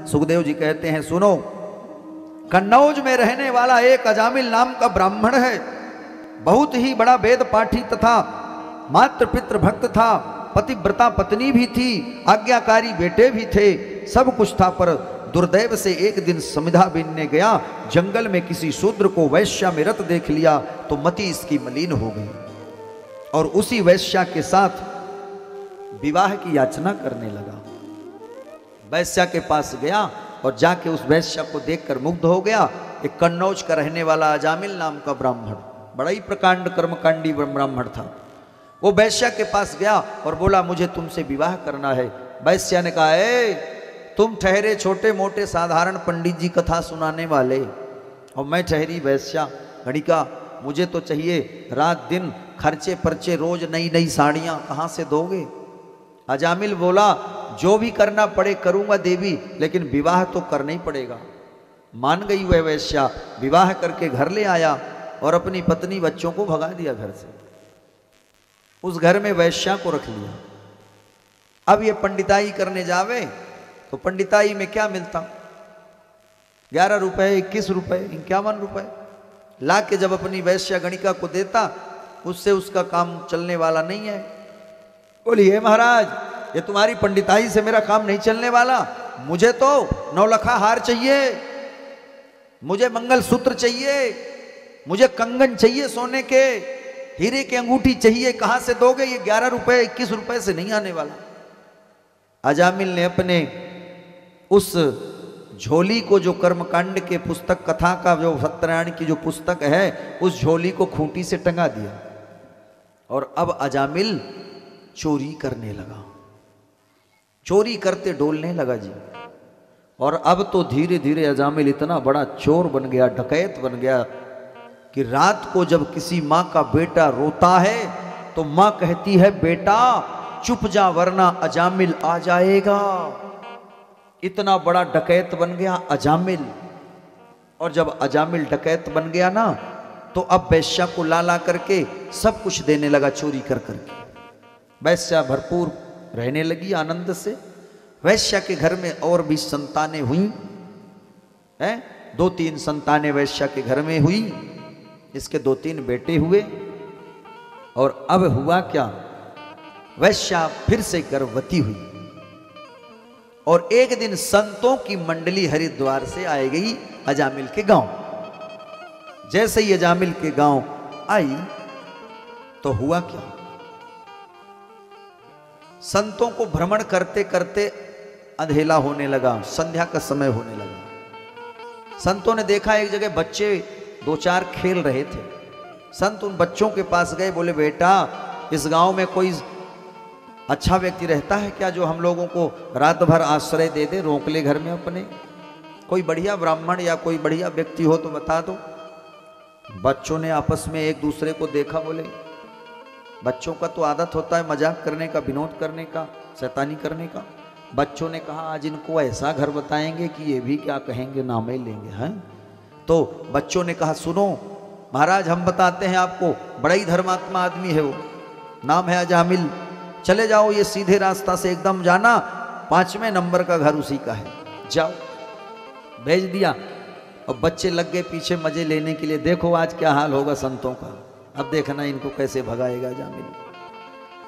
सुखदेव जी कहते हैं सुनो, कन्नौज में रहने वाला एक अजामिल नाम का ब्राह्मण है, बहुत ही बड़ा वेद पाठी तथा मातृ पितृ भक्त था, पतिव्रता पत्नी भी थी, आज्ञाकारी बेटे भी थे, सब कुछ था। पर दुर्दैव से एक दिन समिधा बीनने गया, जंगल में किसी शूद्र को वैश्या में रत देख लिया तो मति इसकी मलिन हो गई और उसी वैश्या के साथ विवाह की याचना करने लगा। वैश्या के पास गया और जाके उस वैश्या को देखकर मुग्ध हो गया। एक कन्नौज का रहने वाला अजामिल नाम का ब्राह्मण, बड़ा ही प्रकांड कर्मकांडी ब्राह्मण था। वो वैश्या के पास गया और बोला मुझे तुमसे विवाह करना है। वैश्या ने कहा ए तुम ठहरे छोटे मोटे साधारण पंडित जी कथा सुनाने वाले और मैं ठहरी वैश्या गणिका, मुझे तो चाहिए रात दिन खर्चे परचे, रोज नई नई साड़ियां, कहाँ से दोगे? अजामिल बोला जो भी करना पड़े करूंगा देवी, लेकिन विवाह तो करना ही पड़ेगा। मान गई वह वैश्या, विवाह करके घर ले आया और अपनी पत्नी बच्चों को भगा दिया घर से। उस घर में वैश्या को रख लिया। अब ये पंडिताई करने जावे तो पंडिताई में क्या मिलता? 11 रुपए, 21 रुपए, 51 रुपए ला के जब अपनी वैश्या गणिका को देता, उससे उसका काम चलने वाला नहीं है। बोली हे महाराज, ये तुम्हारी पंडिताई से मेरा काम नहीं चलने वाला, मुझे तो 9 लखा हार चाहिए, मुझे मंगलसूत्र चाहिए, मुझे कंगन चाहिए सोने के, हीरे की अंगूठी चाहिए, कहां से दोगे? ये 11 रुपए 21 रुपए से नहीं आने वाला। अजामिल ने अपने उस झोली को, जो कर्मकांड के पुस्तक कथा का जो सत्यनारायण की जो पुस्तक है, उस झोली को खूंटी से टंगा दिया और अब अजामिल चोरी करने लगा। चोरी करते डोलने लगा जी। और अब तो धीरे धीरे अजामिल इतना बड़ा चोर बन गया, डकैत बन गया कि रात को जब किसी माँ का बेटा रोता है तो माँ कहती है बेटा चुप जा वरना अजामिल आ जाएगा। इतना बड़ा डकैत बन गया अजामिल। और जब अजामिल डकैत बन गया ना, तो अब वैश्या को ला ला करके सब कुछ देने लगा चोरी कर करके। वैश्या भरपूर रहने लगी आनंद से। वैश्या के घर में और भी संतानें हुई हैं, 2-3 संतानें वैश्या के घर में हुई, इसके 2-3 बेटे हुए। और अब हुआ क्या, वैश्या फिर से गर्भवती हुई और एक दिन संतों की मंडली हरिद्वार से आई गई अजामिल के गांव। जैसे ही अजामिल के गांव आई तो हुआ क्या, संतों को भ्रमण करते करते अंधेला होने लगा, संध्या का समय होने लगा। संतों ने देखा एक जगह बच्चे 2-4 खेल रहे थे। संत उन बच्चों के पास गए, बोले बेटा इस गांव में कोई अच्छा व्यक्ति रहता है क्या जो हम लोगों को रात भर आश्रय दे दे, रोक ले घर में अपने? कोई बढ़िया ब्राह्मण या कोई बढ़िया व्यक्ति हो तो बता दो। बच्चों ने आपस में एक दूसरे को देखा, बोले बच्चों का तो आदत होता है मजाक करने का, विनोद करने का, शैतानी करने का। बच्चों ने कहा आज इनको ऐसा घर बताएंगे कि ये भी क्या कहेंगे, नाम ही लेंगे हैं। तो बच्चों ने कहा सुनो महाराज हम बताते हैं आपको, बड़ा ही धर्मात्मा आदमी है वो, नाम है अजामिल, चले जाओ ये सीधे रास्ता से एकदम जाना, 5वें नंबर का घर उसी का है, जाओ। भेज दिया और बच्चे लग गए पीछे मजे लेने के लिए। देखो आज क्या हाल होगा संतों का, अब देखना इनको कैसे भगाएगा अजामिल।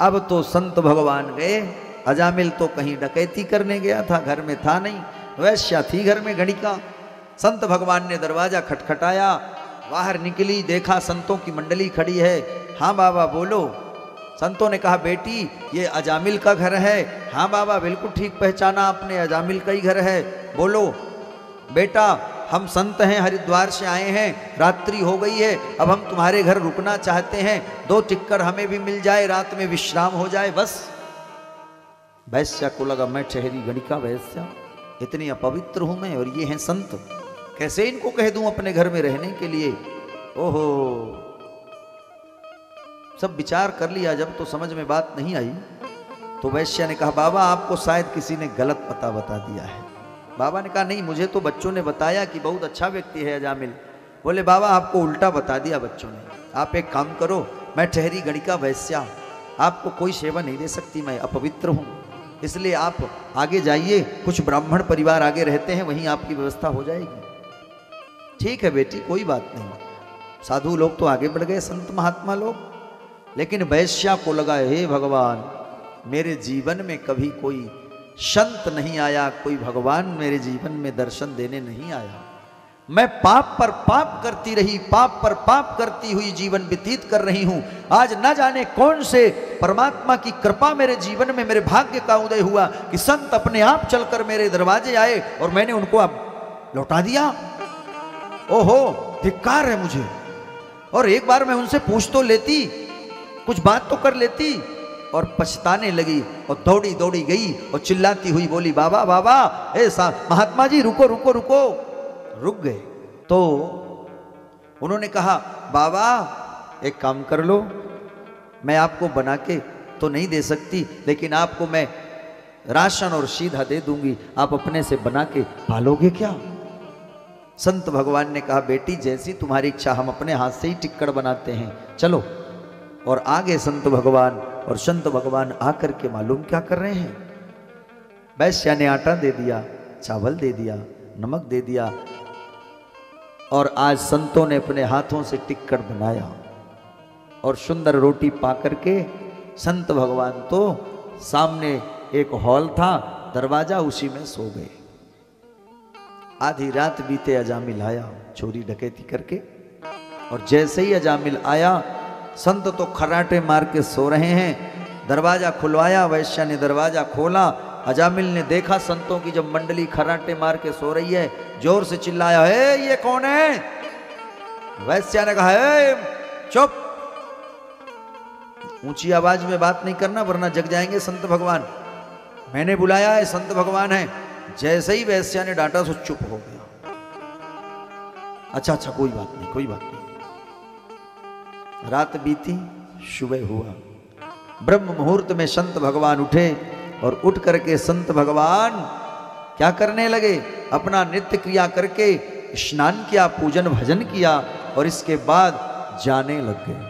अब तो संत भगवान गए, अजामिल तो कहीं डकैती करने गया था, घर में था नहीं, वैश्या थी घर में गणिका। संत भगवान ने दरवाजा खटखटाया, बाहर निकली, देखा संतों की मंडली खड़ी है। हाँ बाबा बोलो। संतों ने कहा बेटी ये अजामिल का घर है। हाँ बाबा बिल्कुल ठीक पहचाना आपने, अजामिल का ही घर है। बोलो बेटा हम संत हैं, हरिद्वार से आए हैं, रात्रि हो गई है, अब हम तुम्हारे घर रुकना चाहते हैं, 2 टिक्कर हमें भी मिल जाए, रात में विश्राम हो जाए बस। वैश्या को लगा मैं ठहरी गणिका वैश्या, इतनी अपवित्र हूं मैं और ये हैं संत, कैसे इनको कह दूं अपने घर में रहने के लिए। ओहो सब विचार कर लिया, जब तो समझ में बात नहीं आई तो वैश्या ने कहा बाबा आपको शायद किसी ने गलत पता बता दिया है। बाबा ने कहा नहीं मुझे तो बच्चों ने बताया कि बहुत अच्छा व्यक्ति है अजामिल। बोले बाबा आपको उल्टा बता दिया बच्चों ने, आप एक काम करो, मैं ठहरी गणिका वैश्या, आपको कोई सेवा नहीं दे सकती, मैं अपवित्र हूँ। इसलिए आप आगे जाइए, कुछ ब्राह्मण परिवार आगे रहते हैं, वहीं आपकी व्यवस्था हो जाएगी। ठीक है बेटी, कोई बात नहीं। साधु लोग तो आगे बढ़ गए, संत महात्मा लोग, लेकिन वैश्या को लगा हे भगवान, मेरे जीवन में कभी कोई संत नहीं आया, कोई भगवान मेरे जीवन में दर्शन देने नहीं आया। मैं पाप पर पाप करती रही, पाप पर पाप करती हुई जीवन व्यतीत कर रही हूं। आज न जाने कौन से परमात्मा की कृपा मेरे जीवन में, मेरे भाग्य का उदय हुआ कि संत अपने आप चलकर मेरे दरवाजे आए और मैंने उनको अब लौटा दिया। ओहो, धिक्कार है मुझे। और एक बार मैं उनसे पूछ तो लेती, कुछ बात तो कर लेती। और पछताने लगी और दौड़ी दौड़ी गई और चिल्लाती हुई बोली, बाबा बाबा, ऐसा महात्मा जी रुको रुको रुको। रुक गए तो उन्होंने कहा, बाबा एक काम कर लो, मैं आपको बना के तो नहीं दे सकती, लेकिन आपको मैं राशन और सीधा दे दूंगी, आप अपने से बना के पालोगे क्या? संत भगवान ने कहा, बेटी जैसी तुम्हारी इच्छा, हम अपने हाथ से ही टिक्कड़ बनाते हैं, चलो। और आगे संत भगवान, और संत भगवान आकर के मालूम क्या कर रहे हैं, वैश्या ने आटा दे दिया, चावल दे दिया, नमक दे दिया, और आज संतों ने अपने हाथों से टिक्कड़ बनाया और सुंदर रोटी पा करके संत भगवान तो सामने एक हॉल था, दरवाजा, उसी में सो गए। आधी रात बीते अजामिल आया चोरी डकैती करके, और जैसे ही अजामिल आया, संत तो खर्राटे मार के सो रहे हैं, दरवाजा खुलवाया, वैश्या ने दरवाजा खोला। अजामिल ने देखा संतों की जब मंडली खर्राटे मार के सो रही है, जोर से चिल्लाया, हे ये कौन है? वैश्या ने कहा, हे चुप, ऊंची आवाज में बात नहीं करना वरना जग जाएंगे संत भगवान, मैंने बुलाया है, संत भगवान है। जैसे ही वैश्या ने डांटा तो चुप हो गया। अच्छा अच्छा, कोई बात नहीं, कोई बात नहीं। रात बीती, सुबह हुआ, ब्रह्म मुहूर्त में संत भगवान उठे और उठ करके संत भगवान क्या करने लगे, अपना नित्य क्रिया करके स्नान किया, पूजन भजन किया, और इसके बाद जाने लग गए।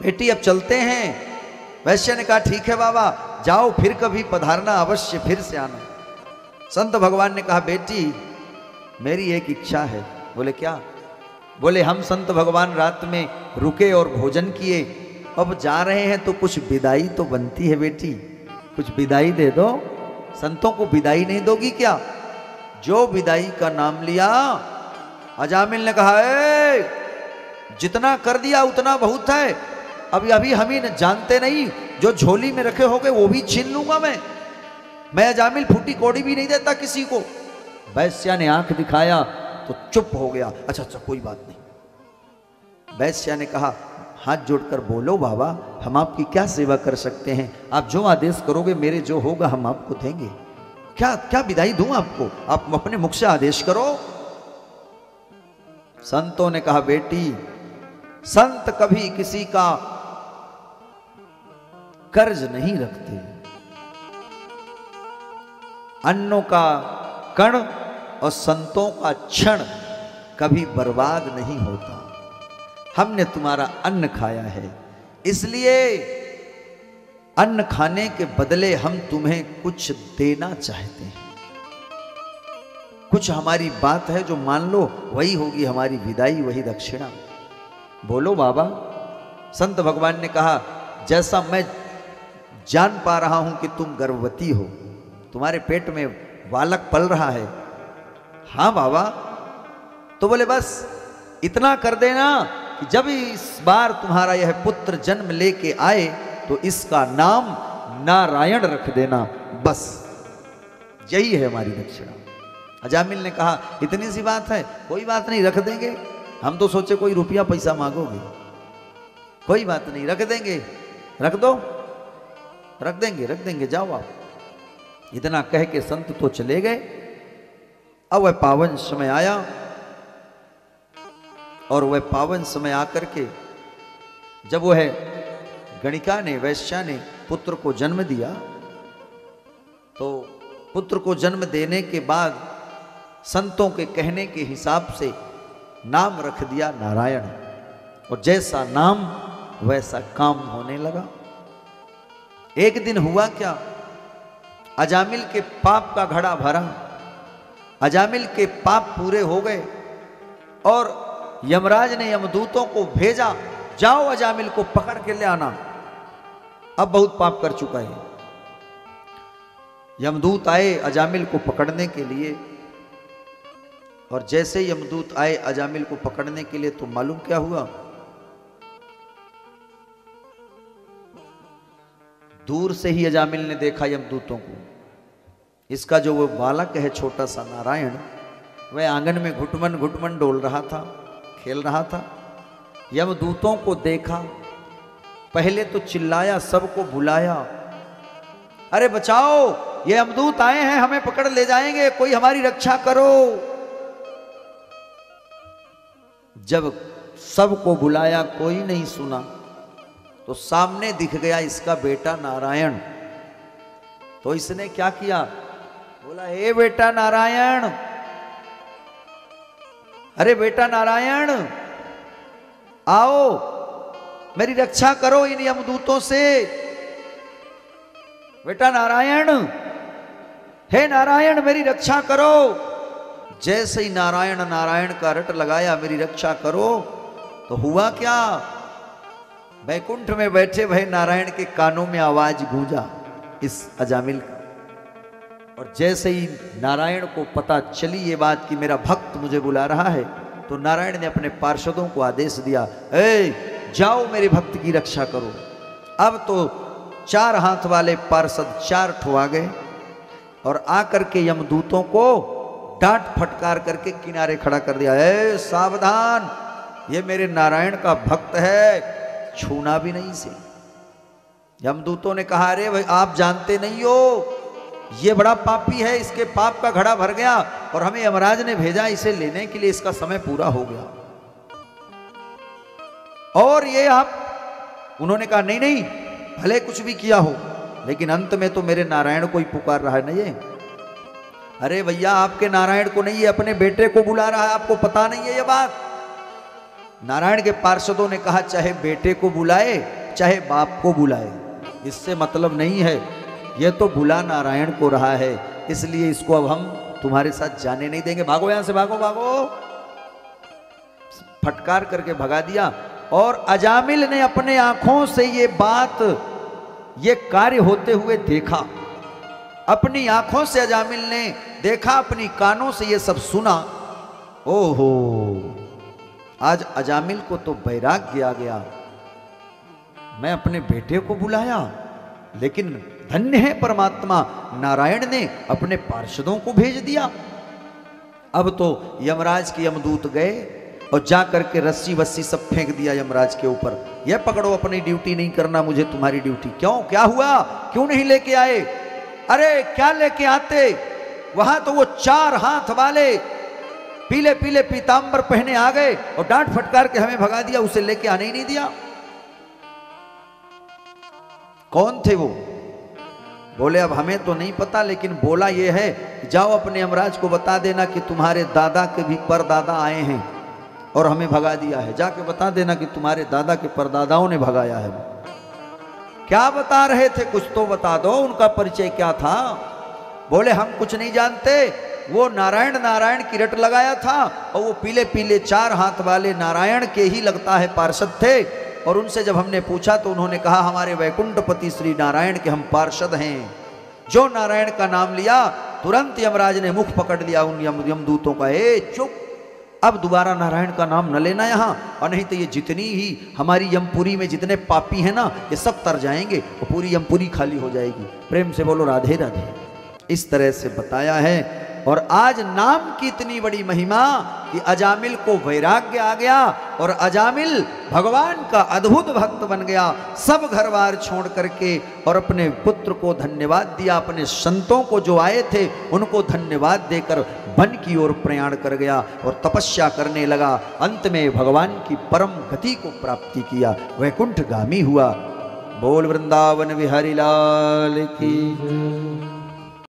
बेटी अब चलते हैं। वैश्य ने कहा, ठीक है बाबा, जाओ, फिर कभी पधारना, अवश्य फिर से आना। संत भगवान ने कहा, बेटी मेरी एक इच्छा है। बोले क्या? बोले हम संत भगवान रात में रुके और भोजन किए, अब जा रहे हैं तो कुछ विदाई तो बनती है बेटी, कुछ विदाई दे दो। संतों को विदाई नहीं दोगी क्या? जो विदाई का नाम लिया, अजामिल ने कहा, जितना कर दिया उतना बहुत है, अभी हम ही जानते नहीं, जो झोली में रखे होगे वो भी छीन लूंगा मैं अजामिल फूटी कौड़ी भी नहीं देता किसी को। वैश्या ने आंख दिखाया तो चुप हो गया। अच्छा अच्छा, कोई बात नहीं। वैश्या ने कहा, हाथ जोड़कर बोलो बाबा, हम आपकी क्या सेवा कर सकते हैं? आप जो आदेश करोगे, मेरे जो होगा हम आपको देंगे। क्या क्या विदाई दूं आपको? आप अपने मुख से आदेश करो। संतों ने कहा, बेटी संत कभी किसी का कर्ज नहीं रखते, अन्नों का कण और संतों का क्षण कभी बर्बाद नहीं होता। हमने तुम्हारा अन्न खाया है, इसलिए अन्न खाने के बदले हम तुम्हें कुछ देना चाहते हैं। कुछ हमारी बात है जो मान लो, वही होगी हमारी विदाई, वही दक्षिणा। बोलो बाबा। संत भगवान ने कहा, जैसा मैं जान पा रहा हूं कि तुम गर्भवती हो, तुम्हारे पेट में बालक पल रहा है। हाँ बाबा। तो बोले बस इतना कर देना कि जब इस बार तुम्हारा यह पुत्र जन्म लेके आए तो इसका नाम नारायण रख देना, बस यही है हमारी दक्षिणा। अजामिल ने कहा, इतनी सी बात है, कोई बात नहीं, रख देंगे। हम तो सोचे कोई रुपया पैसा मांगोगे, कोई बात नहीं, रख देंगे, रख दो, रख देंगे, जाओ आप। इतना कह के संत तो चले गए। अब वह पावन समय आया, और वह पावन समय आकर के जब वह गणिका ने, वैश्या ने पुत्र को जन्म दिया, तो पुत्र को जन्म देने के बाद संतों के कहने के हिसाब से नाम रख दिया नारायण, और जैसा नाम वैसा काम होने लगा। एक दिन हुआ क्या, अजामिल के पाप का घड़ा भरा, अजामिल के पाप पूरे हो गए और यमराज ने यमदूतों को भेजा, जाओ अजामिल को पकड़ के ले आना, अब बहुत पाप कर चुका है। यमदूत आए अजामिल को पकड़ने के लिए, और जैसे यमदूत आए अजामिल को पकड़ने के लिए तो मालूम क्या हुआ, दूर से ही अजामिल ने देखा यमदूतों को। इसका जो वो बालक है छोटा सा नारायण, वह आंगन में घुटमन घुटमन डोल रहा था, खेल रहा था। यमदूतों को देखा, पहले तो चिल्लाया, सबको बुलाया, अरे बचाओ, ये यमदूत आए हैं, हमें पकड़ ले जाएंगे, कोई हमारी रक्षा करो। जब सबको बुलाया कोई नहीं सुना, तो सामने दिख गया इसका बेटा नारायण। तो इसने क्या किया, बोला हे बेटा नारायण, अरे बेटा नारायण आओ, मेरी रक्षा करो इन यमदूतों से। बेटा नारायण, हे नारायण मेरी रक्षा करो। जैसे ही नारायण नारायण का रट लगाया, मेरी रक्षा करो, तो हुआ क्या, वैकुंठ में बैठे भय नारायण के कानों में आवाज गूंजा इस अजामिल का। और जैसे ही नारायण को पता चली ये बात कि मेरा भक्त मुझे बुला रहा है, तो नारायण ने अपने पार्षदों को आदेश दिया, ए जाओ मेरे भक्त की रक्षा करो। अब तो 4 हाथ वाले पार्षद 4 ठो आ गए और आकर के यमदूतों को डांट फटकार करके किनारे खड़ा कर दिया, ए सावधान, ये मेरे नारायण का भक्त है, छूना भी नहीं से। यमदूतों ने कहा, अरे भाई आप जानते नहीं हो, ये बड़ा पापी है, इसके पाप का घड़ा भर गया और हमें यमराज ने भेजा इसे लेने के लिए, इसका समय पूरा हो गया। और ये आप, उन्होंने कहा नहीं नहीं, भले कुछ भी किया हो, लेकिन अंत में तो मेरे नारायण को ही पुकार रहा है ना ये। अरे भैया आपके नारायण को नहीं, ये अपने बेटे को बुला रहा है, आपको पता नहीं है ये बात। नारायण के पार्षदों ने कहा, चाहे बेटे को बुलाए चाहे बाप को बुलाए, इससे मतलब नहीं है, यह तो बुला नारायण को रहा है, इसलिए इसको अब हम तुम्हारे साथ जाने नहीं देंगे, भागो यहां से, भागो भागो। फटकार करके भगा दिया। और अजामिल ने अपने आंखों से ये बात, ये कार्य होते हुए देखा, अपनी आंखों से अजामिल ने देखा, अपनी कानों से ये सब सुना। ओहो, आज अजामिल को तो वैराग्य आ गया, मैं अपने बेटे को बुलाया, लेकिन धन्य है परमात्मा, नारायण ने अपने पार्षदों को भेज दिया। अब तो यमराज के यमदूत गए और जा करके रस्सी वस्सी सब फेंक दिया यमराज के ऊपर, यह पकड़ो, अपनी ड्यूटी नहीं करना, मुझे तुम्हारी ड्यूटी। क्यों, क्या हुआ, क्यों नहीं लेके आए? अरे क्या लेके आते, वहां तो वो 4 हाथ वाले पीले पीले पीतांबर पहने आ गए और डांट फटकार के हमें भगा दिया, उसे लेके आने ही नहीं दिया। कौन थे वो? बोले अब हमें तो नहीं पता, लेकिन बोला ये है, जाओ अपने यमराज को बता देना कि तुम्हारे दादा के भी परदादा आए हैं और हमें भगा दिया है, जाके बता देना कि तुम्हारे दादा के परदादाओं ने भगाया है। क्या बता रहे थे, कुछ तो बता दो, उनका परिचय क्या था? बोले हम कुछ नहीं जानते, वो नारायण नारायण की रट लगाया था और वो पीले पीले 4 हाथ वाले नारायण के ही लगता है पार्षद थे। और उनसे जब हमने पूछा तो उन्होंने कहा हमारे वैकुंठपति श्री नारायण के हम पार्षद हैं। जो नारायण का नाम लिया तुरंत यमराज ने मुख पकड़ लिया उन यमदूतों का, ए चुप, अब दोबारा नारायण का नाम न लेना यहाँ, और नहीं तो ये जितनी ही हमारी यमपुरी में जितने पापी हैं ना, ये सब तर जाएंगे और पूरी यमपुरी खाली हो जाएगी। प्रेम से बोलो राधे राधे। इस तरह से बताया है। और आज नाम की इतनी बड़ी महिमा कि अजामिल को वैराग्य आ गया और अजामिल भगवान का अद्भुत भक्त बन गया। सब घर बार छोड़ करके और अपने पुत्र को धन्यवाद दिया, अपने संतों को जो आए थे उनको धन्यवाद देकर वन की ओर प्रयाण कर गया और तपस्या करने लगा। अंत में भगवान की परम गति को प्राप्ति किया, वैकुंठगामी हुआ। बोल वृंदावन बिहारी लाल की।